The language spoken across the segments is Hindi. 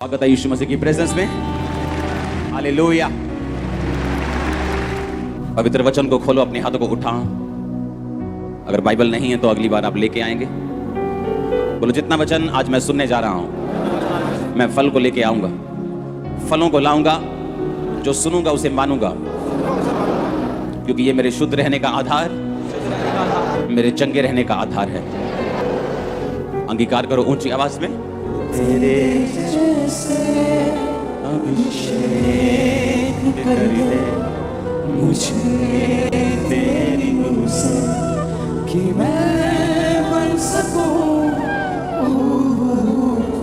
स्वागत है यीशु मसीह की प्रेजेंस में। हालेलुया। पवित्र वचन को खोलो, अपने हाथों को उठाओ। अगर बाइबल नहीं है तो अगली बार आप लेके आएंगे। बोलो, जितना वचन आज मैं सुनने जा रहा हूं, मैं फल को लेके आऊंगा, फलों को लाऊंगा। जो सुनूंगा उसे मानूंगा, क्योंकि ये मेरे शुद्ध रहने का आधार, मेरे चंगे रहने का आधार है। अंगीकार करो ऊंची आवाज में। तेरे जैसे अभिषेक कर दे मुझे तेरी नूर से, कि मैं बन सकूं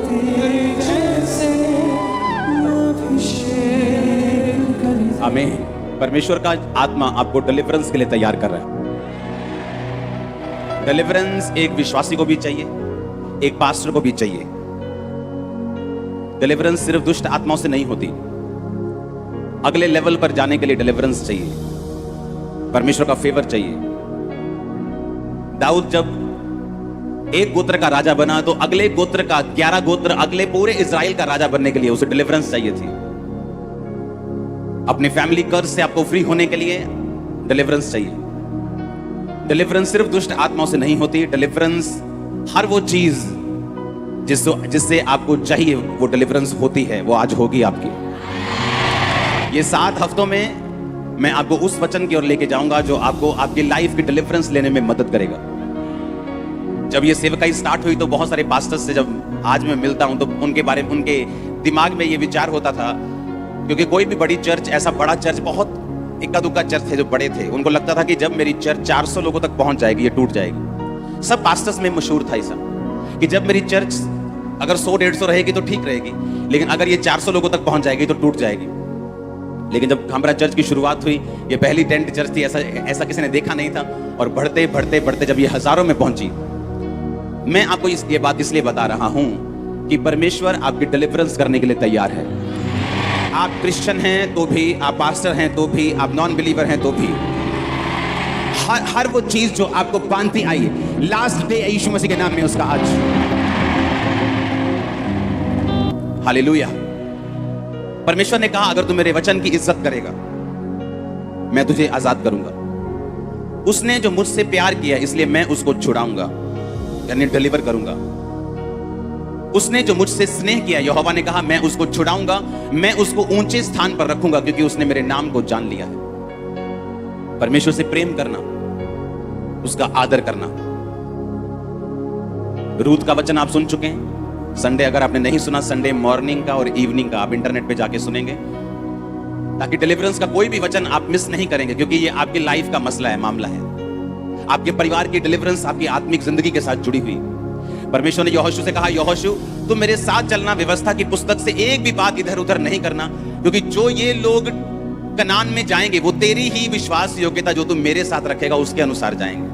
तेरे जैसे अभिषेक कर दे। आमीन। परमेश्वर का आत्मा आपको डिलीवरेंस के लिए तैयार कर रहा है। डिलीवरेंस एक विश्वासी को भी चाहिए, एक पास्टर को भी चाहिए। डिलीवरेंस सिर्फ दुष्ट आत्माओं से नहीं होती, अगले लेवल पर जाने के लिए डिलीवरेंस चाहिए, परमेश्वर का फेवर चाहिए। दाऊद जब एक गोत्र का राजा बना तो अगले गोत्र का 11 गोत्र, अगले पूरे इजराइल का राजा बनने के लिए उसे डिलीवरेंस चाहिए थी। अपने फैमिली कर्ज से आपको फ्री होने के लिए डिलीवरेंस चाहिए। डिलीवरेंस सिर्फ दुष्ट आत्माओं से नहीं होती, डिलीवरेंस हर वो चीज जिससे आपको चाहिए वो डिलीवरेंस होती है, वो आज होगी आपकी। ये 7 हफ्तों में मैं आपको उस वचन की ओर लेके जाऊंगा जो आपको आपकी लाइफ की डिलीवरेंस लेने में मदद करेगा। जब ये सेवकाई स्टार्ट हुई तो बहुत सारे पास्टर्स से जब आज मैं मिलता हूं तो उनके बारे में, उनके दिमाग में ये विचार होता था, क्योंकि कोई भी बड़ी चर्च, ऐसा बड़ा चर्च, बहुत इक्का दुक्का चर्च थे जो बड़े थे, उनको लगता था कि जब मेरी चर्च 400 लोगों तक पहुंच जाएगी ये टूट जाएगी। सब पास्टर्स में मशहूर था ऐसा कि जब मेरी चर्च अगर 100-150 रहेगी तो ठीक रहेगी, लेकिन अगर ये 400 लोगों तक पहुंच जाएगी तो टूट जाएगी। लेकिन जब हमारा चर्च की शुरुआत हुई, ये पहली टेंट चर्च थी, ऐसा किसी ने देखा नहीं था, और बढ़ते बढ़ते बढ़ते जब ये हजारों में पहुंची, मैं आपको ये बात इसलिए बता रहा हूं कि परमेश्वर आपकी डिलीवरेंस करने के लिए तैयार है। आप क्रिश्चियन हैं तो भी, आप पास्टर हैं तो भी, आप नॉन बिलीवर हैं तो भी, हर वो चीज जो आपको बांधती आई, लास्ट डे यीशु मसीह के नाम में उसका आज। हालेलुया। परमेश्वर ने कहा, अगर तू मेरे वचन की इज्जत करेगा मैं तुझे आजाद करूंगा। उसने जो मुझसे प्यार किया इसलिए मैं उसको छुड़ाऊंगा, यानी डिलीवर करूंगा। उसने जो मुझसे स्नेह किया, यहोवा ने कहा, मैं उसको छुड़ाऊंगा, मैं उसको ऊंचे स्थान पर रखूंगा, क्योंकि उसने मेरे नाम को जान लिया है। परमेश्वर से प्रेम करना, उसका आदर करना। रूत का वचन आप सुन चुके हैं। संडे अगर आपने नहीं सुना, संडे मॉर्निंग का और इवनिंग का आप इंटरनेट पे जाके सुनेंगे, ताकि डिलीवरेंस का कोई भी वचन आप मिस नहीं करेंगे, क्योंकि ये आपकी लाइफ का मसला है, मामला है। आपके परिवार की डिलीवरेंस आपकी आत्मिक जिंदगी के साथ जुड़ी हुई। परमेश्वर ने यहोशू से कहा, यहोशू तू मेरे साथ चलना, व्यवस्था की पुस्तक से एक भी बात इधर उधर नहीं करना, क्योंकि जो ये लोग कनान में जाएंगे वो तेरी ही विश्वास योग्यता जो तू मेरे साथ रखेगा उसके अनुसार जाएंगे।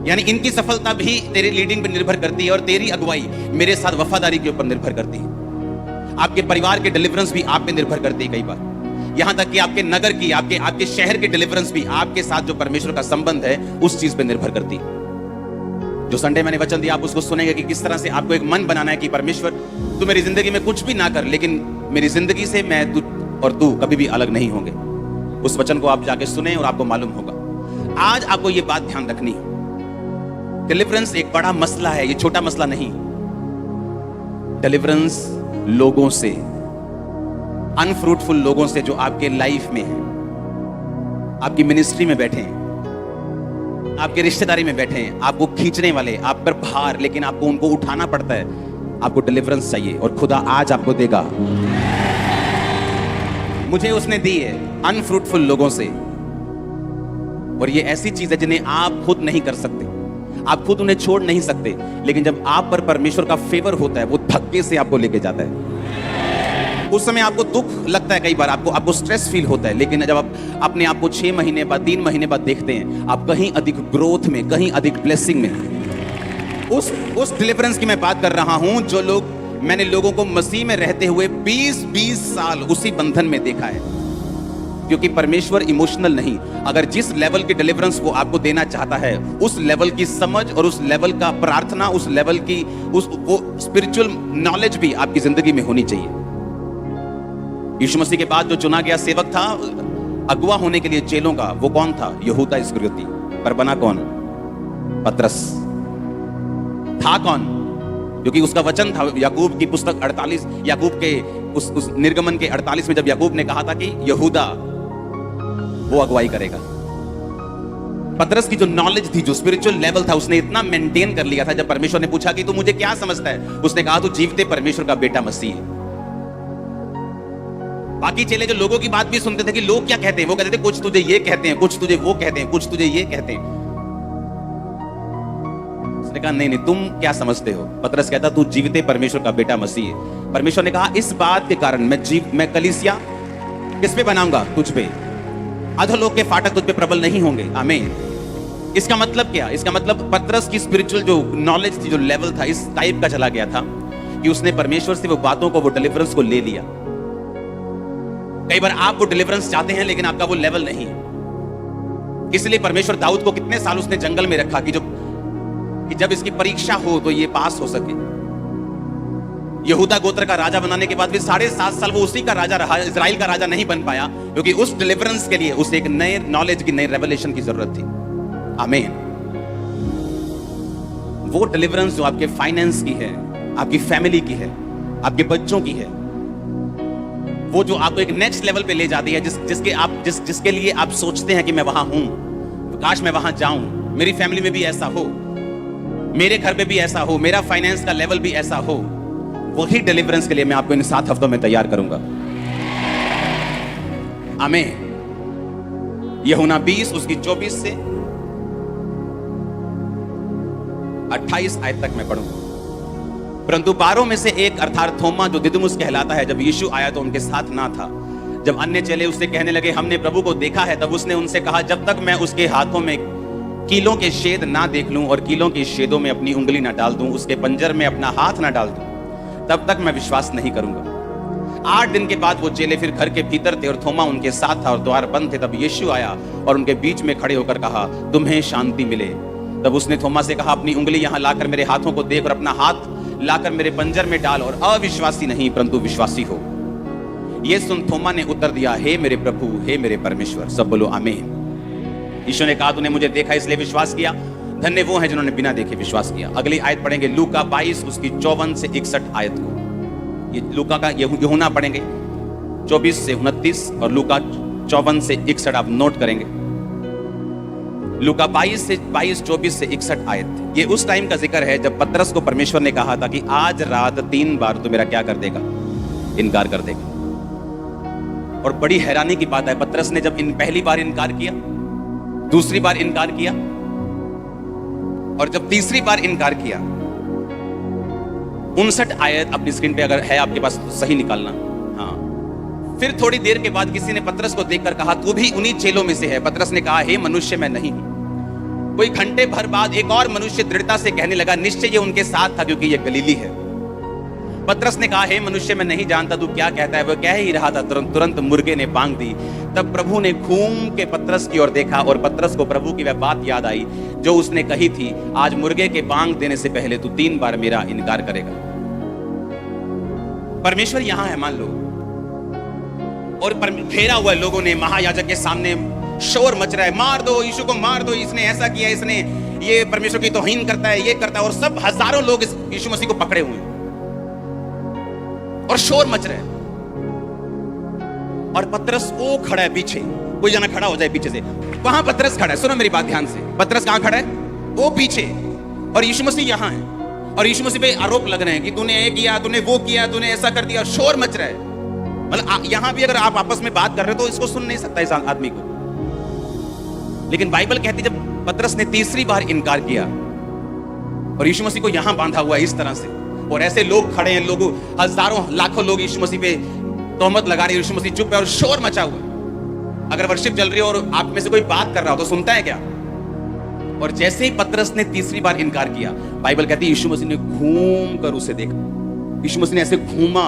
यानी इनकी सफलता भी तेरी लीडिंग पर निर्भर करती है, और तेरी अगुवाई मेरे साथ वफादारी के ऊपर निर्भर करती है। आपके परिवार के डिलीवरेंस भी आप पे निर्भर करती है कई बार, यहां तक कि आपके नगर की, आपके शहर की डिलीवरेंस भी आपके साथ जो परमेश्वर का संबंध है उस चीज पे निर्भर करती है। जो संडे मैंने वचन दिया आप उसको सुनेंगे कि किस तरह से आपको एक मन बनाना है कि परमेश्वर तू मेरी जिंदगी में कुछ भी ना कर, लेकिन मेरी जिंदगी से मैं और तू कभी भी अलग नहीं होंगे। उस वचन को आप जाके सुने और आपको मालूम होगा। आज आपको ये बात ध्यान रखनी है, डिलीवरेंस एक बड़ा मसला है, ये छोटा मसला नहीं। डिलीवरेंस लोगों से, अनफ्रूटफुल लोगों से जो आपके लाइफ में है, आपकी मिनिस्ट्री में बैठे हैं, आपके रिश्तेदारी में बैठे हैं, आपको खींचने वाले, आप पर भार, लेकिन आपको उनको उठाना पड़ता है। आपको डिलीवरेंस चाहिए और खुदा आज आपको देगा। मुझे उसने दी है अनफ्रूटफुल लोगों से, और ये ऐसी चीज है जिन्हें आप खुद नहीं कर सकते, आप खुद उन्हें छोड़ नहीं सकते, लेकिन जब आप पर परमेश्वर का फेवर होता है वो धक्के से आपको लेके जाता है। उस समय आपको दुख लगता है, कई बार आपको स्ट्रेस फील होता है, लेकिन जब आप अपने आप को 6 महीने बाद, 3 महीने बाद देखते हैं, आप कहीं अधिक ग्रोथ में, कहीं अधिक ब्लेसिंग में। उस डिलीवरेंस की मैं बात कर रहा हूं जो मैंने लोगों को मसीह में रहते हुए 20-20 साल उसी बंधन में देखा है। क्योंकि परमेश्वर इमोशनल नहीं, अगर जिस लेवल की डिलीवरेंस वो आपको देना चाहता है, उस लेवल की समझ और उस लेवल का प्रार्थना, उस लेवल की वो स्पिरिचुअल नॉलेज भी आपकी जिंदगी में होनी चाहिए। यीशु मसीह के बाद जो चुना गया सेवक था अगुवा होने के लिए चेलों का, वो कौन था? यहूदा इस्करियोती। पर बना कौन? पतरस। था कौन? क्योंकि उसका वचन था याकूब की पुस्तक 48, याकूब के उस निर्गमन के 48 में, जब याकूब ने कहा था कि यहूदा वो अगुवाई करेगा। पतरस की जो नॉलेज थी, जो स्पिरिचुअल लेवल था, उसने इतना मेंटेन कर लिया था। जब परमेश्वर ने पूछा कि तू मुझे क्या समझता है, उसने कहा तू जीवते परमेश्वर का बेटा मसीह है। बाकी चेले जो लोगों की बात भी सुनते थे कि लोग क्या कहते हैं, वो कहते थे कुछ तुझे ये कहते हैं, कुछ तुझे वो कहते हैं, कुछ तुझे ये कहते हैं। उसने कहा नहीं नहीं, तुम क्या समझते हो? पतरस कहता तू जीवते परमेश्वर का बेटा मसीह है। परमेश्वर ने कहा इस बात के कारण मैं कलीसिया किस पे बनाऊंगा? तुझ पे। अधोलोक के फाटक तुझ पे प्रबल नहीं होंगे। आमीन। इसका मतलब क्या? इसका मतलब पतरस की स्पिरिचुअल जो नॉलेज थी, जो लेवल था, इस टाइप का चला गया था कि उसने परमेश्वर से वो बातों को, वो डिलीवरेंस को ले लिया। कई बार आप वो डिलीवरेंस चाहते हैं लेकिन आपका वो लेवल नहीं है। इसलिए परमेश्वर दाऊद को कितने साल उसने जंगल में रखा कि जब इसकी परीक्षा हो तो ये पास हो सके। यहूदा गोत्र का राजा बनाने के बाद भी 7.5 साल वो उसी का राजा रहा, इजराइल का राजा नहीं बन पाया, क्योंकि उस डिलीवरेंस के लिए उसे एक नए नॉलेज की, नई रेवलेशन की जरूरत थी। आमीन। वो डिलीवरेंस जो आपके फाइनेंस की है, आपकी फैमिली की है, आपके बच्चों की है, वो जो आपको एक नेक्स्ट लेवल पे ले जाती है, जिसके लिए आप सोचते हैं कि मैं वहां हूं, काश मैं वहां जाऊं, मेरी फैमिली में भी ऐसा हो, मेरे घर में भी ऐसा हो, मेरा फाइनेंस का लेवल भी ऐसा हो। वही डिलीवरेंस के लिए मैं आपको इन 7 हफ्तों में तैयार करूंगा। आमीन। यूहन्ना 20 उसकी 24 से 28 आयत तक मैं पढ़ूंगा। परंतु 12 में से एक अर्थात थोमा, जो दिदुमुस कहलाता है, जब यीशु आया तो उनके साथ ना था। जब अन्य चेले उससे कहने लगे हमने प्रभु को देखा है, तब उसने उनसे कहा जब तक मैं उसके हाथों में कीलों के छेद ना देख लूं और कीलों के छेदों में अपनी उंगली ना डाल दूं, उसके पंजर में अपना हाथ ना डाल दूं, तब तक मैं विश्वास नहीं करूंगा। 8 दिन के बाद वो चेले फिर घर के भीतर थे और थोमा उनके साथ था और द्वार बंद थे। तब यीशु आया और उनके बीच में खड़े होकर कहा तुम्हें शांति मिले। तब उसने थोमा से कहा अपनी उंगली यहां लाकर मेरे हाथों को देख और अपना हाथ लाकर मेरे पंजर में डाल और अविश्वासी नहीं परंतु विश्वासी हो। ये सुन थोमा ने उत्तर दिया हे मेरे प्रभु, हे मेरे परमेश्वर। सब बोलो आमीन। यीशु ने कहा तूने मुझे देखा इसलिए विश्वास किया, धन्य वो हैं जिन्होंने बिना देखे विश्वास किया। अगली आयत पढ़ेंगे लूका 22 उसकी 54 से 61 आयत को। ये लूका का यूहन्ना पढ़ेंगे 24 से 29 और लूका 54 से 61 आप नोट करेंगे। लूका 22 से 24 से 61 आयत। ये उस टाइम का जिक्र है जब पतरस को परमेश्वर ने कहा था कि आज रात 3 बार तू मेरा क्या कर देगा? इनकार कर देगा। और बड़ी हैरानी की बात है, पतरस ने जब पहली बार इनकार किया, दूसरी बार इनकार किया और जब तीसरी बार इनकार किया, 59 आयत अपनी स्क्रीन पे अगर है आपके पास तो सही निकालना। हाँ, फिर थोड़ी देर के बाद किसी ने पतरस को देखकर कहा तू भी उन्हीं चेलों में से है। पतरस ने कहा हे मनुष्य मैं नहीं हूं। कोई घंटे भर बाद एक और मनुष्य दृढ़ता से कहने लगा निश्चय ये उनके साथ था क्योंकि ये गलीली है। पतरस ने कहा हे मनुष्य मैं नहीं जानता तू क्या कहता है। वह कह ही रहा था तुरंत मुर्गे ने बांग दी। तब प्रभु ने घूम के पतरस की ओर देखा और पतरस को प्रभु की वह बात याद आई जो उसने कही थी आज मुर्गे के बांग देने से पहले तू 3 बार मेरा इनकार करेगा। परमेश्वर यहां है मान लो, और घेरा हुआ लोगों ने, महायाजक के सामने शोर मच रहा है मार दो यीशु को, मार दो, इसने ऐसा किया, इसने ये परमेश्वर की तौहीन करता है, ये करता है, और सब हजारों लोग इस यीशु मसीह को पकड़े हुए हैं और शोर मच रहा है। और पतरस वो खड़ा है पीछे, कोई जना खड़ा हो जाए पीछे से, वहां पतरस खड़ा है। सुनो मेरी बात ध्यान से, पतरस कहां खड़ा है? वो पीछे, और यीशु मसीह यहां है और यीशु मसीह पे आरोप लग रहे हैं कि तूने ये किया, तूने वो किया, तूने ऐसा कर दिया, शोर मच रहा है। मतलब यहां भी अगर आप आपस में बात कर रहे हो तो इसको सुन नहीं सकता इस आदमी को। लेकिन बाइबल कहती जब पतरस ने तीसरी बार इनकार किया और यीशु मसीह को यहां बांधा हुआ है इस तरह से, और ऐसे लोग खड़े हैं, लोगों हजारों लाखों लोग यीशु मसीह पे तोहमत लगा रहे हैं, यीशु मसीह चुप है और शोर मचा हुआ है। अगर वर्शिप चल रही है और आप में से कोई बात कर रहा हो तो सुनता है क्या? और जैसे ही पतरस ने तीसरी बार इनकार किया, बाइबल कहती है यीशु मसीह ने घूम कर उसे देखा। यीशु मसीह ने ऐसे घूमा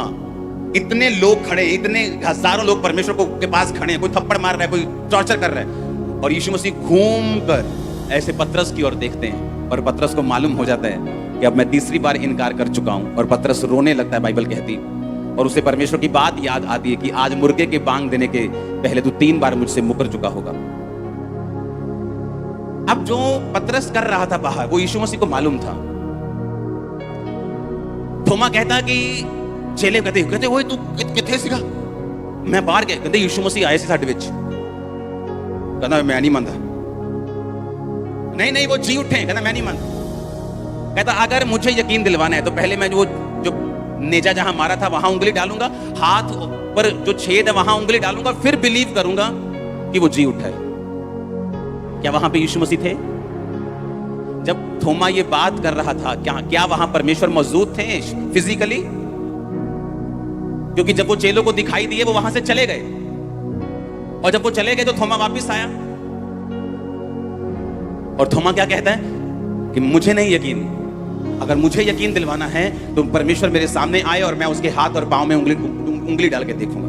इतने लोग खड़े, इतने हजारों लोग परमेश्वर को के पास खड़े हैं, कोई थप्पड़ मार रहा है, कोई टॉर्चर कर रहा है, और यीशु मसीह घूम कर ऐसे पतरस की ओर देखते हैं, और पतरस को मालूम हो जाता है कि अब मैं तीसरी बार इनकार कर चुका हूं, और पतरस रोने लगता है, बाइबल कहती, और उसे परमेश्वर की बात याद आती है कि आज मुर्गे के बांग देने के पहले तू 3 बार मुझसे मुकर चुका होगा। अब जो पतरस कर रहा था बाहर, वो यीशु मसीह को मालूम था। थोमा कहता कि चेले कहते ओए तू किथे सीगा, मैं बाहर गया, कहते यीशु मसीह आए से साडे विच, कहता मैं नहीं मानता, नहीं वो जी उठे, कहता मैं नहीं मानता, कहता अगर मुझे यकीन दिलवाना है तो पहले मैं जो नेजा जहां मारा था वहां उंगली डालूंगा, हाथ पर जो छेद है वहां उंगली डालूंगा, फिर बिलीव करूंगा कि वो जी उठा है। क्या वहां पे यीशु मसीह थे जब थोमा ये बात कर रहा था? क्या वहां परमेश्वर मौजूद थे फिजिकली? क्योंकि जब वो चेलों को दिखाई दिए वो वहां से चले गए, और जब वो चले गए तो थोमा वापस आया, और थोमा क्या कहता है कि मुझे नहीं यकीन, अगर मुझे यकीन दिलवाना है तो परमेश्वर मेरे सामने आए और मैं उसके हाथ और पांव में उंगली डाल के देखूंगा।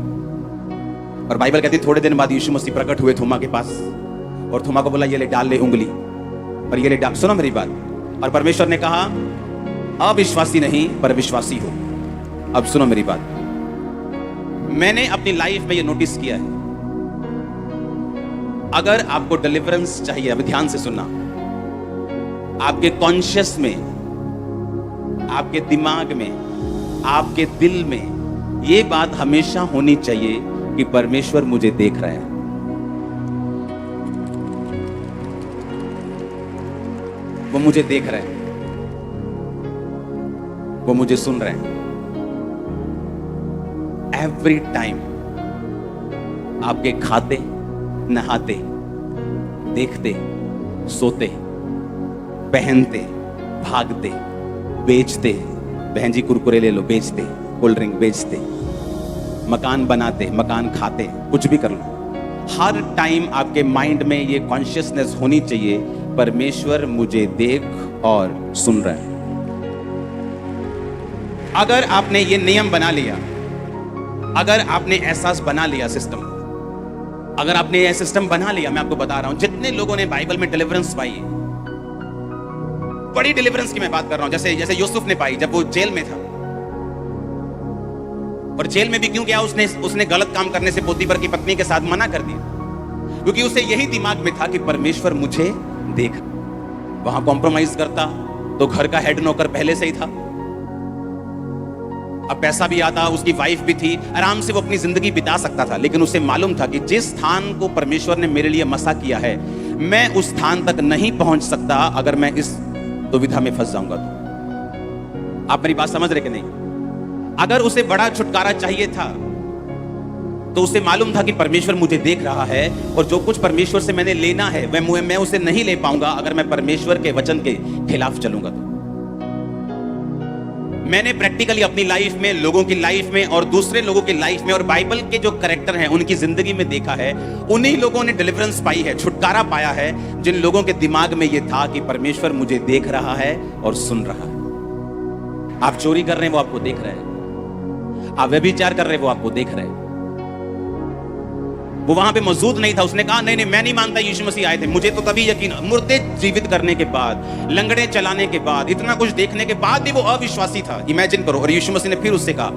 और बाइबल कहती थोड़े दिन बाद यीशु मसीह प्रकट हुए थोमा के पास, और थोमा को बोला ये ले डाल ले उंगली, और ये ले डाल, सुनो मेरी बात। और परमेश्वर ने कहा अविश्वासी नहीं पर विश्वासी हो। अब सुनो मेरी बात, मैंने अपनी लाइफ में ये नोटिस किया है, अगर आपको डिलीवरेंस चाहिए, अभी ध्यान से सुनना, आपके कॉन्शियस में, आपके दिमाग में, आपके दिल में ये बात हमेशा होनी चाहिए कि परमेश्वर मुझे देख रहा है। वो मुझे देख रहे हैं, वो मुझे सुन रहे हैं। एवरी टाइम आपके खाते, नहाते, देखते, सोते, पहनते, भागते, बेचते, बहन जी कुरकुरे ले लो, बेचते, कोल्ड ड्रिंक बेचते, मकान बनाते, मकान खाते, कुछ भी कर लो, हर टाइम आपके माइंड में ये कॉन्शियसनेस होनी चाहिए परमेश्वर मुझे देख और सुन रहा है। अगर आपने ये नियम बना लिया, अगर आपने एहसास बना लिया, सिस्टम, अगर आपने ये सिस्टम बना लिया, मैं आपको बता रहा हूं जितने लोगों ने बाइबल में डिलीवरेंस पाई, बड़ी डिलीवरेंस की मैं बात कर रहा हूं, जैसे यूसुफ ने पाई जब वो जेल में था, और जेल में भी क्यों गया? उसने गलत काम करने से पोतीफर की पत्नी के साथ मना कर दिया, क्योंकि उसे यही दिमाग में था कि परमेश्वर मुझे देख। वहां कॉम्प्रोमाइज करता तो घर का हेड नौकर पहले से ही था, अब पैसा भी आता, उसकी वाइफ भी थी, आराम से वो अपनी जिंदगी बिता सकता था, लेकिन उसे मालूम था कि जिस स्थान को परमेश्वर ने मेरे लिए मसा किया है, मैं उस स्थान तक नहीं पहुंच सकता अगर मैं इस दुविधा में फंस जाऊंगा। तो आप मेरी बात समझ रहे कि नहीं? अगर उसे बड़ा छुटकारा चाहिए था तो उसे मालूम था कि परमेश्वर मुझे देख रहा है, और जो कुछ परमेश्वर से मैंने लेना है मैं उसे नहीं ले पाऊंगा अगर मैं परमेश्वर के वचन के खिलाफ चलूंगा। तो मैंने प्रैक्टिकली अपनी लाइफ में, लोगों की लाइफ में और दूसरे लोगों की लाइफ में, और बाइबल के जो कैरेक्टर हैं उनकी जिंदगी में देखा है, उन्हीं लोगों ने डिलीवरेंस पाई है, छुटकारा पाया है, जिन लोगों के दिमाग में यह था कि परमेश्वर मुझे देख रहा है और सुन रहा है। आप चोरी कर रहे हैं, वो आपको देख रहे हैं, आप व्यभिचार कर रहे हैं, वो आपको देख रहे हैं। वो वहां पे मौजूद नहीं था, उसने कहा नहीं मैं नहीं मानता यीशु मसीह आए थे। मुझे तो तभी यकीन, मुर्दे जीवित करने के बाद, लंगड़े चलाने के बाद, इतना कुछ देखने के बाद भी वो अविश्वासी था। इमेजिन करो। और यीशु मसीह ने फिर उससे कहा,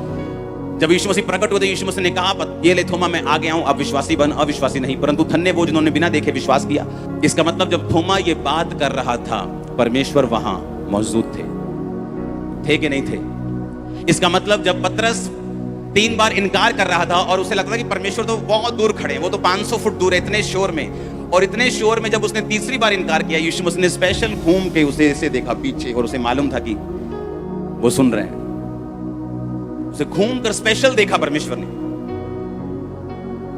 जब यीशु मसीह प्रकट हुए तो यीशु मसीह ने कहा, ये ले थोमा, मैं आ गया हूं, अब विश्वासी बन। अविश्वासी नहीं, परंतु धन्य वो जिन्होंने बिना देखे विश्वास किया। इसका मतलब जब थोमा ये बात कर रहा था, परमेश्वर वहां मौजूद थे कि नहीं थे? इसका मतलब जब पतरस 3 बार इनकार कर रहा था और उसे लगता था कि परमेश्वर तो बहुत दूर खड़े, वो तो 500 फुट दूर है, इतने शोर में, और इतने शोर में जब उसने तीसरी बार इनकार किया, यीशु मसीह ने स्पेशल घूम के उसे ऐसे देखा पीछे, और उसे मालूम था कि वो सुन रहे हैं। उसे घूम कर स्पेशल देखा परमेश्वर ने,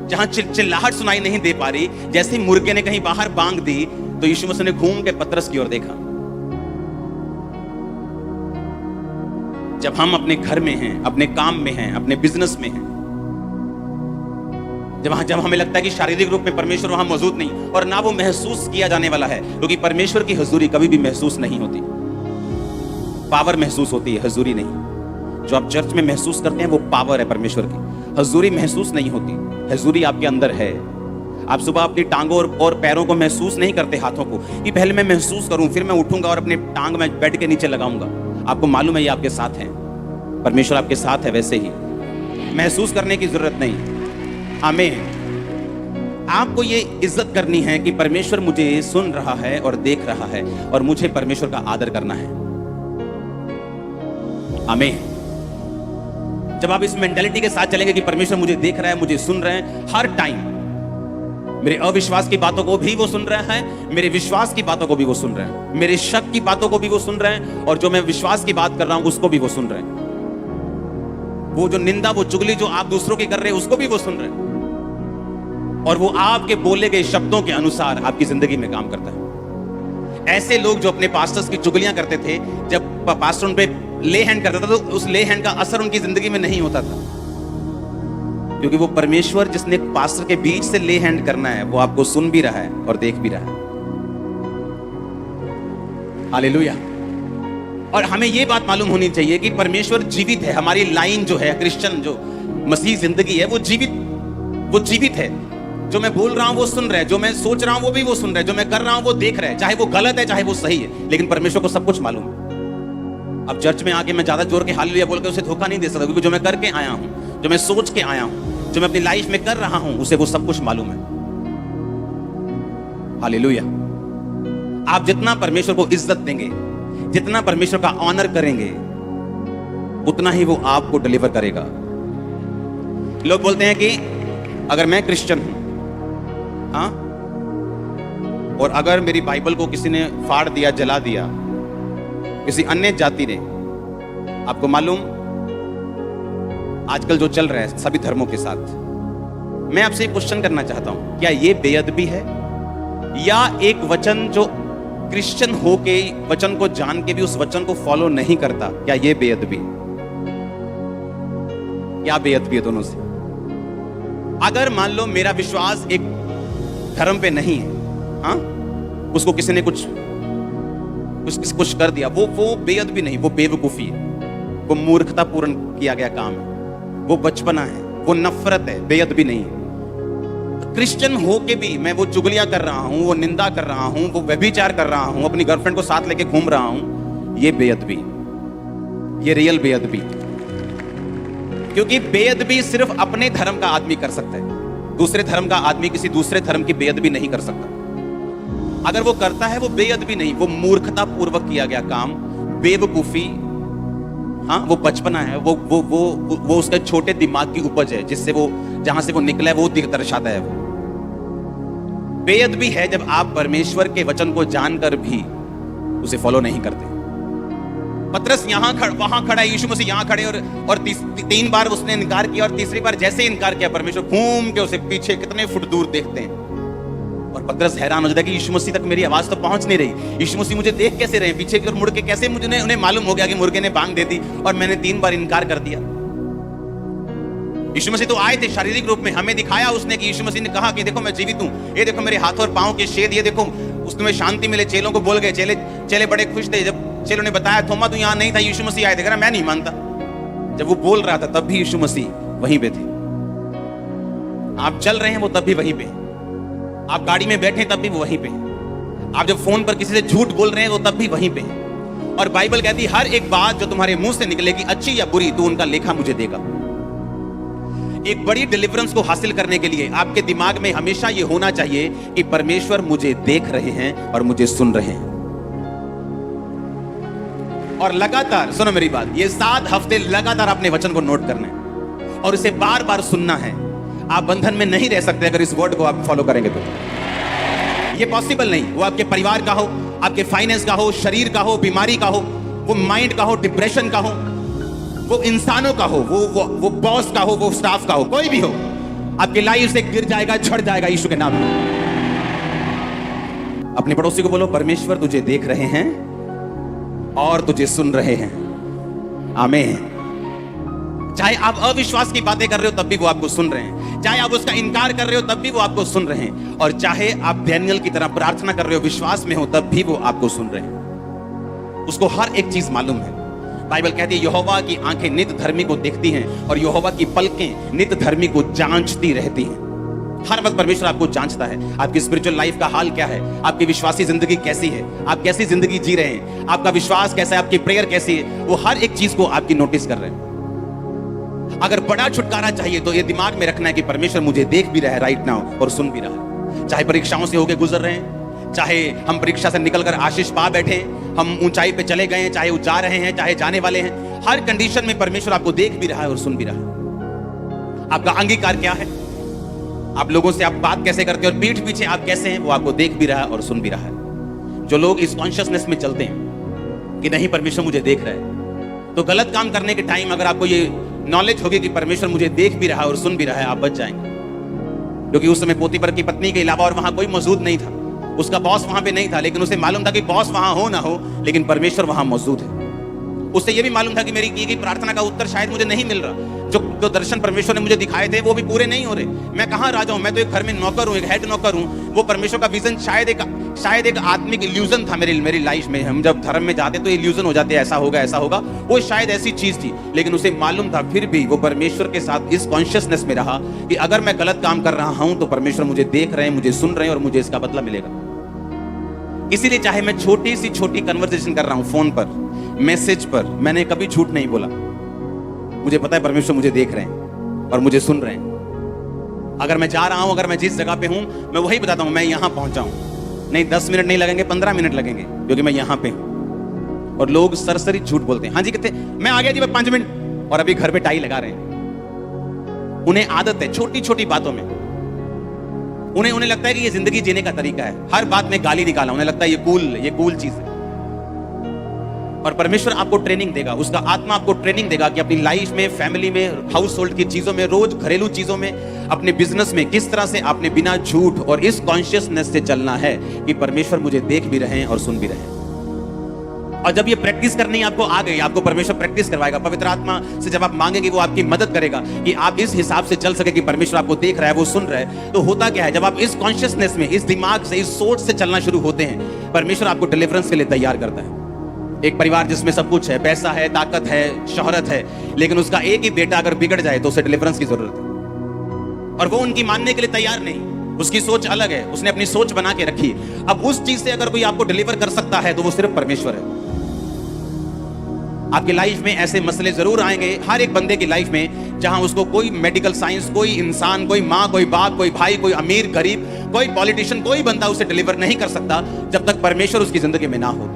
जहां चिल्लाहट सुनाई नहीं दे पा रही, जैसे ही मुर्गे ने कहीं बाहर बांग दी, तो यीशु मसीह ने घूम के पतरस की ओर देखा। जब हम अपने घर में हैं, अपने काम में हैं, अपने बिजनेस में हैं, जब हमें लगता है कि शारीरिक रूप में परमेश्वर वहां मौजूद नहीं, और ना वो महसूस किया जाने वाला है, क्योंकि परमेश्वर की हुजूरी कभी भी महसूस नहीं होती, पावर महसूस होती है, हुजूरी नहीं। जो आप चर्च में महसूस करते हैं वो पावर है परमेश्वर की। हजूरी महसूस नहीं होती, हजूरी आपके अंदर है। आप सुबह अपनी टांगों और पैरों को महसूस नहीं करते, हाथों को, कि पहले मैं महसूस करूं, फिर मैं उठूंगा और अपने टांग में बेड के नीचे लगाऊंगा। आपको मालूम है ये आपके साथ है, परमेश्वर आपके साथ है। वैसे ही महसूस करने की जरूरत नहीं। आमीन। आपको ये इज्जत करनी है कि परमेश्वर मुझे सुन रहा है और देख रहा है और मुझे परमेश्वर का आदर करना है। आमीन। जब आप इस मेंटालिटी के साथ चलेंगे कि परमेश्वर मुझे देख रहा है, मुझे सुन रहे हैं हर टाइम, मेरे अविश्वास की बातों को भी वो सुन रहा है, मेरे विश्वास की बातों को भी वो सुन रहे हैं, मेरे शक की बातों को भी वो सुन रहे हैं, और जो मैं विश्वास की बात कर रहा हूं उसको भी वो सुन रहे हैं। वो जो निंदा, वो चुगली जो आप दूसरों की कर रहे हैं उसको भी वो सुन रहे हैं, और वो आपके बोले गए शब्दों के अनुसार आपकी जिंदगी में काम करता है। ऐसे लोग जो अपने पास्टर्स की चुगलियां करते थे, जब पास्टर उन पे ले हैंड करता था तो उस ले हैंड का असर उनकी जिंदगी में नहीं होता था, क्योंकि वो परमेश्वर जिसने पास्टर के बीच से ले हैंड करना है वो आपको सुन भी रहा है और देख भी रहा है। हालेलुया। और हमें ये बात मालूम होनी चाहिए कि परमेश्वर जीवित है। हमारी लाइन जो है, क्रिश्चियन जो मसीह जिंदगी है, वो जीवित है। जो मैं बोल रहा हूं वो सुन रहा है, जो मैं सोच रहा हूं वो भी वो सुन रहा है, जो मैं कर रहा हूं वो देख रहा है, चाहे वो गलत है चाहे वो सही है, लेकिन परमेश्वर को सब कुछ मालूम है। अब चर्च में आके मैं ज्यादा जोर के हालेलुया बोल के उसे धोखा नहीं दे सकता, क्योंकि जो मैं करके आया हूं, जो मैं सोच के आया हूं, जो मैं अपनी लाइफ में कर रहा हूं, उसे वो सब कुछ मालूम है। हालेलुया। आप जितना परमेश्वर को इज्जत देंगे, जितना परमेश्वर का ऑनर करेंगे, उतना ही वो आपको डिलीवर करेगा। लोग बोलते हैं कि अगर मैं क्रिश्चियन हूं, हाँ, और अगर मेरी बाइबल को किसी ने फाड़ दिया, जला दिया, किसी अन्य जाति ने, आपको मालूम आजकल जो चल रहा है सभी धर्मों के साथ, मैं आपसे एक क्वेश्चन करना चाहता हूं, क्या ये बेअदबी है, या एक वचन जो क्रिश्चियन होके वचन को जान के भी उस वचन को फॉलो नहीं करता, क्या ये बेअदबी? क्या बेअदबी है दोनों से? अगर मान लो मेरा विश्वास एक धर्म पे नहीं है, हाँ, उसको किसी ने कुछ कर दिया, वो बेअदबी नहीं, वो बेवकूफी है, वो मूर्खतापूर्ण किया गया काम है, वो बचपना है, वो नफरत है, बेअदबी नहीं है। क्रिश्चियन होके भी मैं वो चुगलियां कर रहा हूं, वो निंदा कर रहा हूं, वो व्यभिचार कर रहा हूं, अपनी गर्लफ्रेंड को साथ लेके घूम रहा हूं, ये बेअदबी, ये रियल बेअदबी। क्योंकि बेअदबी सिर्फ अपने धर्म का आदमी कर सकता है, दूसरे धर्म का आदमी किसी दूसरे धर्म की बेअदबी नहीं कर सकता। अगर वो करता है वो बेअदबी नहीं, वो मूर्खता पूर्वक किया गया काम, बेवकूफी, हाँ, वो बचपना है, वो उसके छोटे दिमाग की उपज है, जिससे वो जहां से वो निकला है वो दर्शाता है। वो बेअदबी है जब आप परमेश्वर के वचन को जानकर भी उसे फॉलो नहीं करते। पतरस वहां खड़ा है, यीशु मसीह यहां खड़े, और तीन बार उसने इनकार किया, और तीसरी बार जैसे इनकार किया, परमेश्वर घूम के उसे पीछे कितने फुट दूर देखते हैं, और पतरस हैरान हो जाता है कि यीशु मसीह तक मेरी आवाज तो पहुंच नहीं रही, यीशु मसीह मुझे देख कैसे रहे, पीछे की ओर मुड़ के कैसे, मुझे उन्हें मालूम हो गया कि मुर्गे ने बांग दे दी और मैंने 3 बार इनकार कर दिया। यीशु मसीह तो आए थे शारीरिक रूप में, हमें दिखाया उसने कि यीशु मसीह ने कहा कि देखो मैं जीवित हूं, ये देखो मेरे हाथों और पांव के छेद, ये देखो, उसमें शांति मिले, चेलों को बोल गए, चेले बड़े खुश थे। जब चेलों ने बताया थोमा तू यहां नहीं था, यीशु मसीह आए थे, मैं नहीं मानता। जब वो बोल रहा था तब भी यीशु मसीह वहीं पे थे। आप चल रहे हैं वो तब भी वहीं पे, आप गाड़ी में बैठे तब भी वो वहीं पे, आप जब फोन पर किसी से झूठ बोल रहे हैं वो तब भी वहीं पे। और बाइबल कहती है हर एक बात जो तुम्हारे मुंह से निकलेगी, अच्छी या बुरी, तो उनका लेखा मुझे देगा। एक बड़ी डिलीवरेंस को हासिल करने के लिए आपके दिमाग में हमेशा ये होना चाहिए कि परमेश्वर मुझे देख रहे हैं और मुझे सुन रहे हैं। और लगातार सुनो मेरी बात, ये 7 हफ्ते लगातार अपने वचन को नोट करना है और इसे बार बार सुनना है। आप बंधन में नहीं रह सकते अगर इस वर्ड को आप फॉलो करेंगे तो। ये पॉसिबल नहीं। वो आपके परिवार का हो, आपके फाइनेंस का हो, शरीर का हो, बीमारी का हो, वो माइंड का हो, डिप्रेशन का हो, वो इंसानों का हो, वो बॉस का हो, वो स्टाफ का हो, कोई भी हो, आपकी लाइफ से गिर जाएगा, झड़ जाएगा यीशु के नाम में। अपने पड़ोसी को बोलो, परमेश्वर तुझे देख रहे हैं और तुझे सुन रहे हैं। आमीन। चाहे आप अविश्वास की बातें कर रहे हो तब भी वो आपको सुन रहे हैं, चाहे आप उसका इनकार कर रहे हो तब भी वो आपको सुन रहे हैं, और चाहे आप डैनियल की तरह प्रार्थना कर रहे हो, विश्वास में हो, तब भी वो आपको सुन रहे हैं। उसको हर एक चीज मालूम है। बाइबल कहती है यहोवा की आंखें नित धर्मी को देखती हैं और यहोवा की पलकें नित धर्मी को जांचती रहती हैं। हर वक्त परमेश्वर आपको जांचता है। आपकी स्पिरिचुअल लाइफ का हाल क्या है, आपकी विश्वासी जिंदगी कैसी है, आप कैसी जिंदगी जी रहे हैं, आपका विश्वास कैसा है, आपकी प्रेयर कैसी है, वो हर एक चीज को आपकी नोटिस कर रहे हैं। अगर बड़ा छुटकारा चाहिए तो ये दिमाग में रखना है कि परमेश्वर मुझे देख भी रहा है राइट नाउ और सुन भी रहा है। चाहे परीक्षाओं से होके गुजर रहे हैं, चाहे हम परीक्षा से निकलकर आशीष पा बैठे, हम ऊंचाई पे चले गए, चाहे वो जा रहे हैं, चाहे जाने वाले हैं, हर कंडीशन में परमेश्वर आपको देख भी रहा है और सुन भी रहा है। आपका अंगीकार क्या है, आप लोगों से आप बात कैसे करते हैं और पीठ पीछे आप कैसे हैं, वो आपको देख भी रहा है और सुन भी रहा है। जो लोग इस कॉन्शियसनेस में चलते हैं कि नहीं परमेश्वर मुझे देख रहा है, तो गलत काम करने के टाइम अगर आपको ये नॉलेज होगी कि परमेश्वर मुझे देख भी रहा है और सुन भी रहा है, आप बच जाएंगे। क्योंकि उस समय पोतीफर की पत्नी के अलावा और वहां कोई मौजूद नहीं था, उसका बॉस वहां पे नहीं था, लेकिन उसे मालूम था कि बॉस वहां हो ना हो लेकिन परमेश्वर वहां मौजूद है। उसे यह भी मालूम था कि मेरी की गई प्रार्थना का उत्तर शायद मुझे नहीं मिल रहा, जो दर्शन परमेश्वर ने मुझे दिखाए थे वो भी पूरे नहीं हो रहे। मैं कहां राजा हूं, मैं तो एक घर में नौकर हूं, एक हेड नौकर हूं। वो परमेश्वर का विजन शायद एक आत्मिक इल्यूजन था मेरी लाइफ में। हम जब धर्म में जाते तो इल्यूजन हो जाते, ऐसा होगा, वो शायद ऐसी चीज थी। लेकिन उसे मालूम था, फिर भी वो परमेश्वर के साथ इस कॉन्शियसनेस में रहा कि अगर मैं गलत काम कर रहा हूं तो परमेश्वर मुझे देख रहे हैं, मुझे सुन रहे हैं और मुझे इसका बदला मिलेगा। इसीलिए चाहे मैं छोटी सी छोटी कन्वर्सेशन कर रहा हूं फोन पर, मैसेज पर, मैंने कभी झूठ नहीं बोला। मुझे पता है परमेश्वर मुझे देख रहे हैं और मुझे सुन रहे हैं। अगर मैं जा रहा हूं, अगर मैं जिस जगह पे हूं, मैं वही बताता हूं, मैं यहां पहुंचा हूं। नहीं 10 मिनट नहीं लगेंगे, 15 मिनट लगेंगे, क्योंकि मैं यहां पे हूं। और लोग सरसरी झूठ बोलते हैं, हाँ जी कितने, मैं आ गया जी 5 मिनट, और अभी घर पे टाई लगा रहे हैं। उन्हें आदत है छोटी छोटी बातों में, उन्हें लगता है कि ये जिंदगी जीने का तरीका है। हर बात में गाली निकालना, उन्हें लगता है ये कूल चीज है। और परमेश्वर आपको ट्रेनिंग देगा, उसका आत्मा आपको ट्रेनिंग देगा कि अपनी लाइफ में, फैमिली में, हाउस होल्ड की चीजों में, रोज घरेलू चीजों में, अपने बिजनेस में किस तरह से आपने बिना झूठ और इस कॉन्शियसनेस से चलना है कि परमेश्वर मुझे देख भी रहे हैं और सुन भी रहे हैं। और जब ये प्रैक्टिस करनी आपको आ गई, आपको परमेश्वर प्रैक्टिस करवाएगा। पवित्र आत्मा से जब आप मांगेंगे वो आपकी मदद करेगा कि आप इस हिसाब से चल सके कि परमेश्वर आपको देख रहा है, वो सुन रहा है। तो होता क्या है, जब आप इस कॉन्शियसनेस में, इस दिमाग से, इस सोच से चलना शुरू होते हैं, परमेश्वर आपको डिलीवरेंस के लिए तैयार करता है। एक परिवार जिसमें सब कुछ है, पैसा है, ताकत है, शोहरत है, लेकिन उसका एक ही बेटा अगर बिगड़ जाए तो उसे डिलीवरेंस की जरूरत है। और वो उनकी मानने के लिए तैयार नहीं, उसकी सोच अलग है, उसने अपनी सोच बना के रखी। अब उस चीज से अगर कोई आपको डिलीवर कर सकता है तो वो सिर्फ परमेश्वर है। आपकी लाइफ में ऐसे मसले जरूर आएंगे, हर एक बंदे की लाइफ में, जहां उसको कोई मेडिकल साइंस, कोई इंसान, कोई माँ, कोई बाप, कोई भाई, कोई अमीर, गरीब, कोई पॉलिटिशियन, कोई बंदा उसे डिलीवर नहीं कर सकता जब तक परमेश्वर उसकी जिंदगी में ना हो।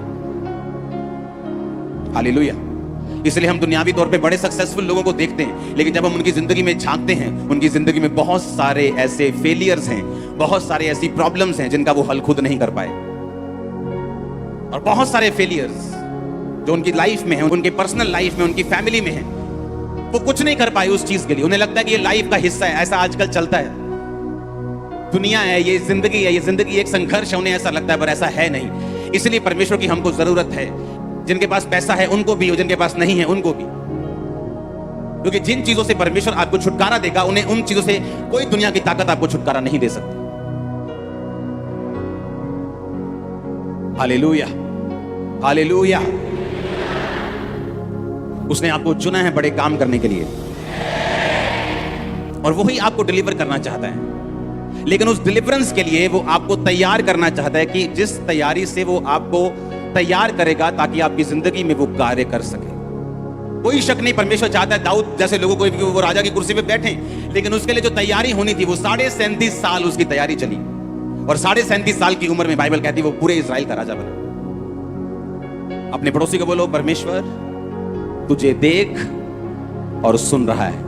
हालेलुया। इसलिए हम दुनियावी तौर पे बड़े सक्सेसफुल लोगों को देखते हैं, लेकिन जब हम उनकी जिंदगी में झांकते हैं, उनकी जिंदगी में बहुत सारे ऐसे फेलियर्स हैं, बहुत सारे ऐसी प्रॉब्लम्स हैं जिनका वो हल खुद नहीं कर पाए। और बहुत सारे फेलियर्स जो उनकी लाइफ में है, उनके पर्सनल लाइफ में, उनकी फैमिली में है, वो कुछ नहीं कर पाए उस चीज के लिए। उन्हें लगता है कि ये लाइफ का हिस्सा है, ऐसा आजकल चलता है, दुनिया है, ये जिंदगी है, ये जिंदगी एक संघर्ष है, उन्हें ऐसा लगता है, पर ऐसा है नहीं। इसलिए परमेश्वर की हमको जरूरत है। जिनके पास पैसा है उनको भी और जिनके पास नहीं है उनको भी, क्योंकि जिन चीजों से परमेश्वर आपको छुटकारा देगा, उन्हें उन चीजों से कोई दुनिया की ताकत आपको छुटकारा नहीं दे सकती। Hallelujah, hallelujah. उसने आपको चुना है बड़े काम करने के लिए, और वही आपको डिलीवर करना चाहता है। लेकिन उस डिलीवरेंस के लिए वो आपको तैयार करना चाहता है, कि जिस तैयारी से वो आपको तैयार करेगा ताकि आपकी जिंदगी में वो कार्य कर सके। कोई शक नहीं, परमेश्वर चाहता है दाऊद जैसे लोगों को वो राजा की कुर्सी पे बैठे, लेकिन उसके लिए जो तैयारी होनी थी, वो 37.5 साल उसकी तैयारी चली, और 37.5 साल की उम्र में बाइबल कहती है वो पूरे इजराइल का राजा बना। अपने पड़ोसी को बोलो, परमेश्वर तुझे देख और सुन रहा है।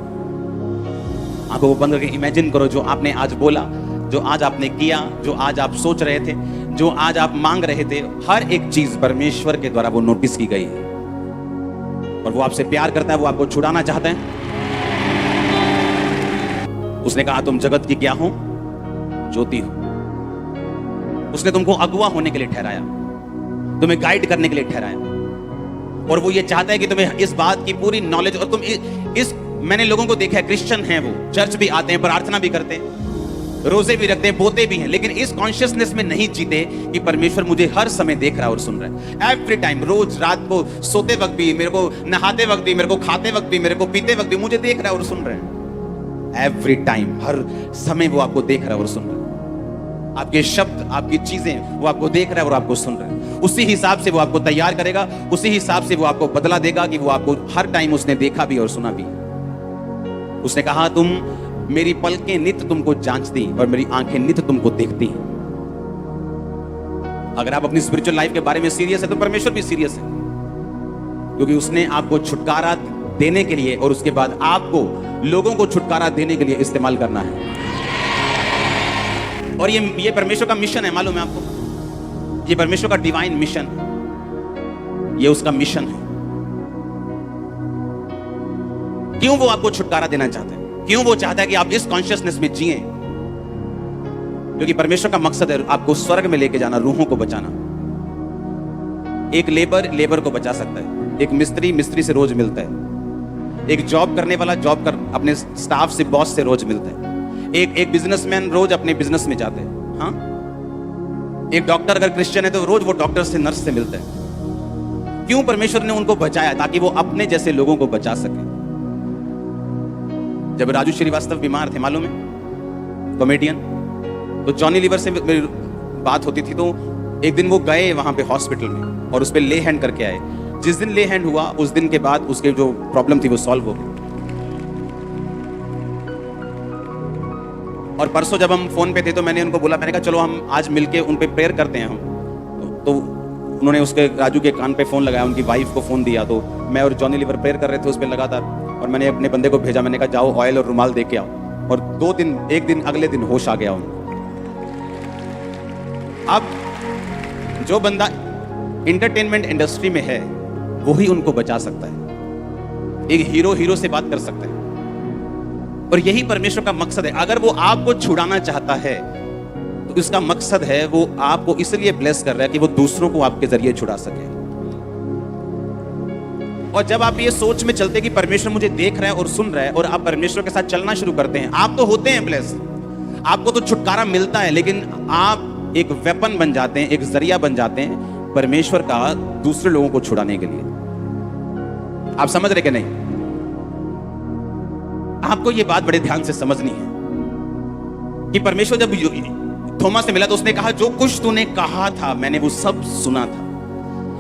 आंखों को बंद करके इमेजिन करो, जो आपने आज बोला, जो आज आपने किया, जो आज आप सोच रहे थे, जो आज आप मांग रहे थे, हर एक चीज परमेश्वर के द्वारा वो नोटिस की गई है। और वो आपसे प्यार करता है, वो आपको छुड़ाना चाहता है। उसने कहा तुम जगत की क्या हो? ज्योति हो। उसने तुमको अगुवा होने के लिए ठहराया, तुम्हें गाइड करने के लिए ठहराया, और वो ये चाहता है कि तुम्हें इस बात की पूरी नॉलेज, और तुम इस मैंने लोगों को देखा है, क्रिश्चियन हैं, वो चर्च भी आते हैं, प्रार्थना भी करते हैं, रोजे भी रखते हैं, बोते भी हैं, लेकिन इस कॉन्शियसनेस में नहीं जीते कि परमेश्वर मुझे हर समय देख रहा है और सुन रहा है। एवरी टाइम, रोज रात को सोते वक्त भी मेरे को, नहाते वक्त भी मेरे को, खाते वक्त भी मेरे को, पीते वक्त भी मुझे देख रहा है और सुन रहा है। एवरी टाइम, हर समय वो आपको देख रहा है और सुन रहा है। आपके शब्द, आपकी चीजें वो आपको देख रहा है और आपको सुन रहा है। उसी हिसाब से वो आपको तैयार करेगा, उसी हिसाब से वो आपको बदला देगा कि वो आपको हर टाइम उसने देखा भी और सुना भी। उसने कहा, तुम मेरी पलकें नित्य तुमको जांचती और मेरी आंखें नित्य तुमको देखती हैं। अगर आप अपनी स्पिरिचुअल लाइफ के बारे में सीरियस है तो परमेश्वर भी सीरियस है, क्योंकि उसने आपको छुटकारा देने के लिए और उसके बाद आपको लोगों को छुटकारा देने के लिए इस्तेमाल करना है। और ये परमेश्वर का मिशन है, मालूम है आपको? ये परमेश्वर का डिवाइन मिशन है, ये उसका मिशन है। क्यों वो आपको छुटकारा देना चाहता है? क्यों वो चाहता है कि आप इस कॉन्शियसनेस में जिएं? क्योंकि परमेश्वर का मकसद है आपको स्वर्ग में लेके जाना, रूहों को बचाना। एक लेबर को बचा सकता है, एक मिस्त्री से रोज मिलता है, एक जॉब करने वाला जॉब कर अपने स्टाफ से, बॉस से रोज मिलता है, एक बिजनेसमैन रोज अपने बिजनेस में जाते हैं। हाँ, एक डॉक्टर अगर क्रिश्चियन है तो रोज वो डॉक्टर से, नर्स से मिलता है। क्यों परमेश्वर ने उनको बचाया? ताकि वो अपने जैसे लोगों को बचा सके। जब राजू श्रीवास्तव बीमार थे, मालूम है, कॉमेडियन, तो जॉनी लीवर से मेरी बात होती थी, तो एक दिन वो गए वहां पे हॉस्पिटल में और उस पे ले हैंड करके आए। जिस दिन ले हैंड हुआ उस दिन के बाद उसके जो प्रॉब्लम थी वो सॉल्व हो गई। और परसों जब हम फोन पे थे तो मैंने उनको बोला, मैंने कहा चलो हम आज मिलके उन पे प्रेयर करते हैं हम। तो उन्होंने उसके राजू के कान पे फोन लगाया, उनकी वाइफ को फोन दिया, तो मैं और जॉनी लीवर प्रेयर कर रहे थे उस पे लगातार। और मैंने अपने बंदे को भेजा, मैंने कहा जाओ ऑयल और रुमाल दे के आओ। और 2 दिन, एक दिन अगले दिन होश आ गया उनको। अब जो बंदा एंटरटेनमेंट इंडस्ट्री में है वही उनको बचा सकता है। एक हीरो से बात कर सकता है। और यही परमेश्वर का मकसद है। अगर वो आपको छुड़ाना चाहता है तो इसका मकसद है वो आपको इसलिए ब्लेस कर रहा है कि वो दूसरों को आपके जरिए छुड़ा सके। और जब आप ये सोच में चलते कि परमेश्वर मुझे देख रहा है और सुन रहा है और आप परमेश्वर के साथ चलना शुरू करते हैं, आप तो होते हैं ब्लेस, आपको तो छुटकारा मिलता है, लेकिन आप एक वेपन बन जाते हैं, एक जरिया बन जाते हैं परमेश्वर का दूसरे लोगों को छुड़ाने के लिए। आप समझ रहे कि नहीं? आपको ये बात बड़े ध्यान से समझनी है कि परमेश्वर जब थोमा से मिला तो उसने कहा, जो कुछ तूने कहा था मैंने वो सब सुना था।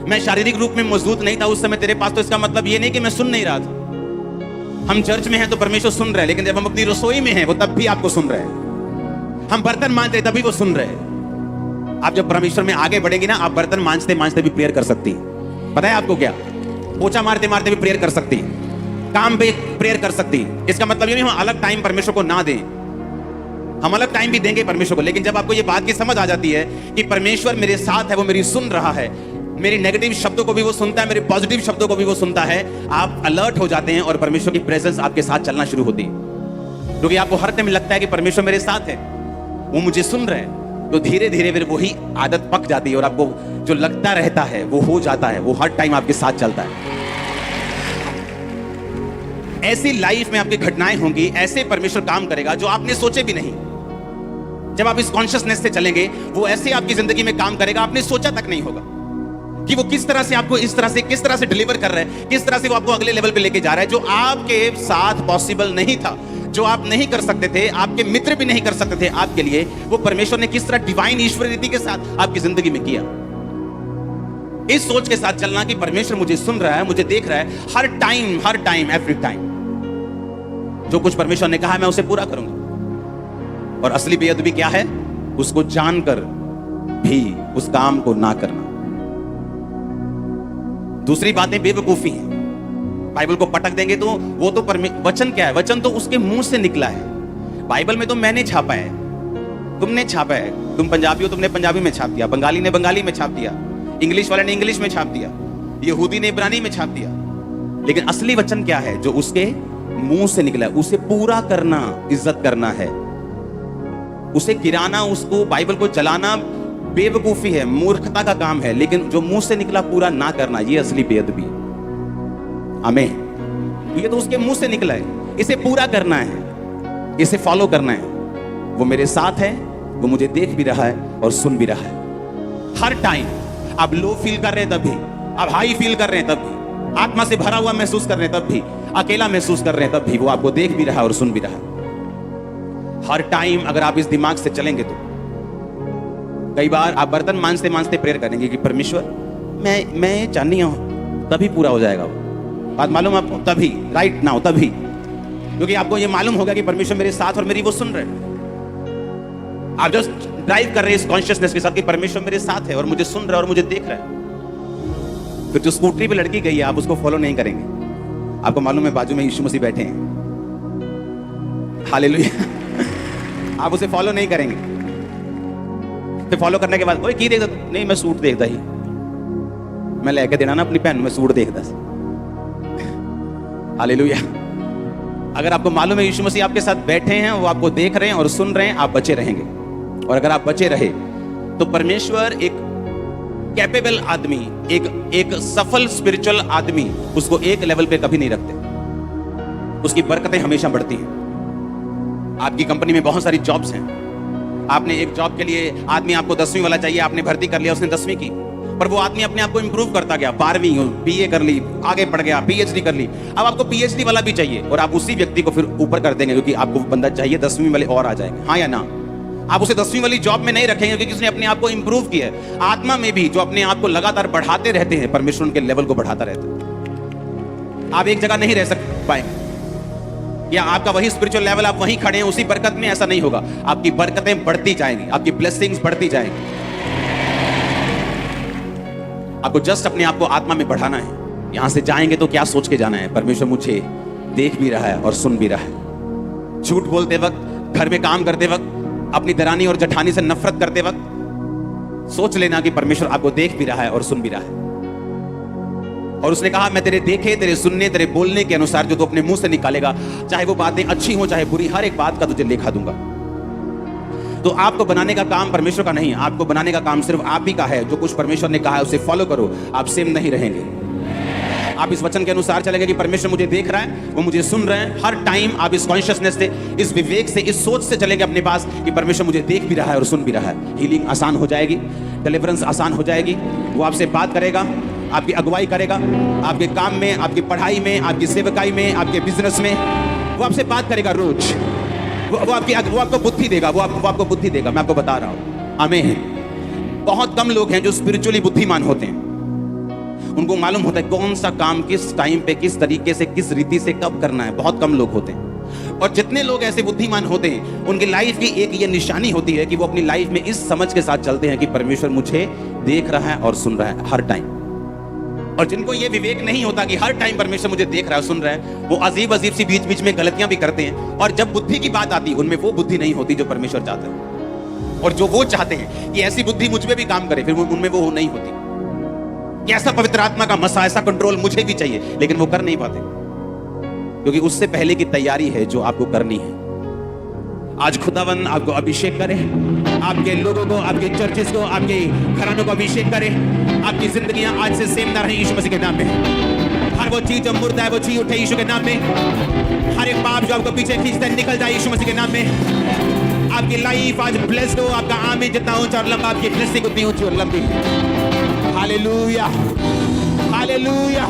मैं शारीरिक रूप में मौजूद नहीं था उस समय तेरे पास, तो इसका मतलब ये नहीं कि मैं सुन नहीं रहा था। हम चर्च में हैं तो परमेश्वर सुन रहे हैं, लेकिन जब हम अपनी रसोई में हैं वो तब भी आपको सुन रहे हैं। हम बर्तन मांजते तभी वो सुन रहे हैं। आप जब परमेश्वर में आगे बढ़ेंगे ना, आप बर्तन मांजते मांजते भी प्रेयर कर सकती है। पता है आपको क्या? पोछा मारते मारते भी प्रेयर कर सकती है, काम पे प्रेयर कर सकती है। इसका मतलब ये नहीं हम अलग टाइम परमेश्वर को ना दें, हम अलग टाइम भी देंगे परमेश्वर को। लेकिन जब आपको ये बात की समझ आ जाती है कि परमेश्वर मेरे साथ है, वो मेरी सुन रहा है, मेरी नेगेटिव शब्दों को भी वो सुनता है, मेरे पॉजिटिव शब्दों को भी वो सुनता है, आप अलर्ट हो जाते हैं और परमेश्वर की प्रेजेंस आपके साथ चलना शुरू होती है। क्योंकि आपको हर टाइम लगता है कि परमेश्वर मेरे साथ है, वो मुझे सुन रहे हैं, तो धीरे धीरे फिर वही आदत पक जाती है और आपको जो लगता रहता है वो हो जाता है, वो हर टाइम आपके साथ चलता है। ऐसी लाइफ में आपकी घटनाएं होंगी, ऐसे परमेश्वर काम करेगा जो आपने सोचे भी नहीं। जब आप इस कॉन्शियसनेस से चलेंगे, वो ऐसे आपकी जिंदगी में काम करेगा, आपने सोचा तक नहीं होगा कि वो किस तरह से आपको किस तरह से डिलीवर कर रहा है, किस तरह से वो आपको अगले लेवल पे लेके जा रहा है, जो आपके साथ पॉसिबल नहीं था, जो आप नहीं कर सकते थे, आपके मित्र भी नहीं कर सकते थे आपके लिए, वो परमेश्वर ने किस तरह डिवाइन ईश्वरीय रीति के साथ आपकी जिंदगी में किया। इस सोच के साथ चलना कि परमेश्वर मुझे सुन रहा है, मुझे देख रहा है, हर टाइम एवरी टाइम जो कुछ परमेश्वर ने कहा है मैं उसे पूरा करूंगा। और असली बेअदबी क्या है? उसको जानकर भी उस काम को ना करना। दूसरी बातें बेवकूफी है। बाइबल को पटक देंगे तो वो तो वचन क्या है? वचन तो उसके मुंह से निकला है। बाइबल में तो मैंने छापा है, तुमने छापा है। तुम पंजाबी हो, तुमने पंजाबी में छाप दिया, बंगाली ने बंगाली में छाप दिया, इंग्लिश वाले ने इंग्लिश में छाप दिया, यहूदी ने इब्रानी में छाप दिया। लेकिन असली वचन क्या है? जो उसके मुंह से निकला है, उसे पूरा करना, इज्जत करना है। उसे गिराना, उसको बाइबल को जलाना बेवकूफी है, मूर्खता का काम है। लेकिन जो मुंह से निकला पूरा ना करना, ये असली बेअदबी है। आमीन। ये तो उसके मुंह से निकला है, इसे पूरा करना है, इसे फॉलो करना है। वो मेरे साथ है, वो मुझे देख भी रहा है और सुन भी रहा है। हर टाइम आप लो फील कर रहे हैं तब भी, आप हाई फील कर रहे हैं तब भी, आत्मा से भरा हुआ महसूस कर रहे हैं तब भी, अकेला महसूस कर रहे हैं तब भी, वो आपको देख भी रहा है और सुन भी रहा है। हर टाइम अगर आप इस दिमाग से चलेंगे तो कई बार आप बर्तन मांजते मांजते प्रेयर करेंगे कि परमेश्वर मैं चाहनी हूं, तभी पूरा हो जाएगा वो बात, मालूम आपको, तभी, राइट नाउ, तभी, क्योंकि आपको ये मालूम होगा कि परमेश्वर मेरे साथ और मेरी वो सुन रहे हैं। आप जस्ट ड्राइव कर रहे हैं इस कॉन्शियसनेस के साथ कि परमेश्वर मेरे साथ है और मुझे सुन रहा है और मुझे देख रहा है। फिर जो स्कूटरी पे लड़की गई है आप उसको फॉलो नहीं करेंगे, आपको मालूम है बाजू में यीशु मसीह बैठे हैं, हालेलुया, आप उसे फॉलो नहीं करेंगे। फिर फॉलो करने के बाद ओए की देखदा, नहीं मैं सूट देखदा ही, मैं लेके देना ना अपनी बहन, मैं सूट देखदा सी, हालेलुया। अगर आपको मालूम है यीशु मसीह आपके साथ बैठे हैं, वो आपको देख रहे हैं और सुन रहे हैं, आप बचे रहेंगे। और अगर आप बचे रहे तो परमेश्वर एक कैपेबल आदमी, एक सफल स्पिरिचुअल आदमी, उसको एक लेवल पे कभी नहीं रखते, उसकी बरकतें हमेशा बढ़ती हैं। आपकी कंपनी में बहुत सारी जॉब्स हैं, आपने एक जॉब के लिए आदमी आपको 10वीं वाला चाहिए, आपने भर्ती कर लिया, उसने 10वीं की, पर वो आदमी अपने आप को इंप्रूव करता गया, 12वीं बीए कर ली, आगे बढ़ गया, पीएचडी कर ली, अब आपको पीएचडी वाला भी चाहिए और आप उसी व्यक्ति को फिर ऊपर कर देंगे क्योंकि आपको बंदा चाहिए, 10वीं वाले और आ जाएंगे, हाँ या ना। आप उसे 10वीं वाली जॉब में नहीं रखेंगे क्योंकि उसने अपने आप को इंप्रूव किया है। आत्मा में भी जो अपने आप को लगातार बढ़ाते रहते हैं, परमेश्वर उनके लेवल को बढ़ाता रहता है। आप एक जगह नहीं रह पाएंगे, या आपका वही स्पिरिचुअल लेवल, आप वहीं खड़े हैं उसी बरकत में, ऐसा नहीं होगा। आपकी बरकतें बढ़ती जाएंगी, आपकी ब्लेसिंग्स बढ़ती जाएंगी। आपको जस्ट अपने आप को आत्मा में बढ़ाना है। यहां से जाएंगे तो क्या सोच के जाना है, परमेश्वर मुझे देख भी रहा है और सुन भी रहा है। झूठ बोलते वक्त, घर में काम करते वक्त, अपनी दरानी और जठानी से नफरत करते वक्त सोच लेना कि परमेश्वर आपको देख भी रहा है और सुन भी रहा है। और उसने कहा मैं तेरे देखे, तेरे सुनने, तेरे बोलने के अनुसार जो तू अपने मुंह से निकालेगा, चाहे वो बातें अच्छी हो चाहे बुरी, हर एक बात का तुझे लेखा दूंगा। तो आपको बनाने का काम परमेश्वर का नहीं है, आपको बनाने का काम सिर्फ आप ही का है। जो कुछ परमेश्वर ने कहा है उसे फॉलो करो, आप सेम नहीं रहेंगे। आप इस वचन के अनुसार चलेंगे कि परमेश्वर मुझे देख रहा है, वो मुझे सुन रहे हैं। हर टाइम आप इस कॉन्शियसनेस से, इस विवेक से, इस सोच से चलेंगे अपने पास कि परमेश्वर मुझे देख भी रहा है और सुन भी रहा है। हीलिंग आसान हो जाएगी, डिलीवरेंस आसान हो जाएगी। वो आपसे बात करेगा, आपकी अगुवाई करेगा, आपके काम में, आपकी पढ़ाई में, आपकी सेवकाई में, आपके बिजनेस में, वो आपसे बात करेगा रोज। वो आपको बुद्धि देगा, वो आपको बुद्धि देगा। मैं आपको बता रहा हूं, आमीन। बहुत कम लोग हैं जो स्पिरिचुअली बुद्धिमान होते हैं। उनको मालूम होता है कौन सा काम किस टाइम पे, किस तरीके से, किस रीति से कब करना है। बहुत कम लोग होते हैं। और जितने लोग ऐसे बुद्धिमान होते हैं, उनकी लाइफ की एक ये निशानी होती है कि वो अपनी लाइफ में इस समझ के साथ चलते हैं कि परमेश्वर मुझे देख रहा है और सुन रहा है हर टाइम। और जिनको ये विवेक नहीं होता कि हर टाइम परमेश्वर मुझे देख रहा है, सुन रहा है, वो अजीब अजीब सी बीच बीच में गलतियां भी करते हैं। और जब बुद्धि की बात आती है, उनमें वो बुद्धि नहीं होती जो परमेश्वर चाहता है। और जो वो चाहते हैं कि ऐसी बुद्धि मुझ में भी काम करे, फिर उनमें वो नहीं होती कि ऐसा पवित्र आत्मा का मसा, ऐसा कंट्रोल मुझे भी चाहिए, लेकिन वो कर नहीं पाते क्योंकि उससे पहले की तैयारी है जो आपको करनी है। आज खुदावन आपको अभिषेक करे, आपके लोगों को, आपके चर्चेस को, आपके घरानों को अभिषेक करे। आपकी जिंदगियां आज से सेम ना रहे यीशु मसीह के नाम में। हर वो चीज जो मुर्दा है वो जी उठे यीशु के नाम में। हर एक पाप जो आपको पीछे खींचता है निकल जाए यीशु मसीह के नाम में। आपकी लाइफ आज ब्लेस्ड हो। आपका आमीन जितना ऊंचा और लंबा, आपकी ब्लेसिंग उतनी ऊंची और लंबी। Hallelujah, hallelujah.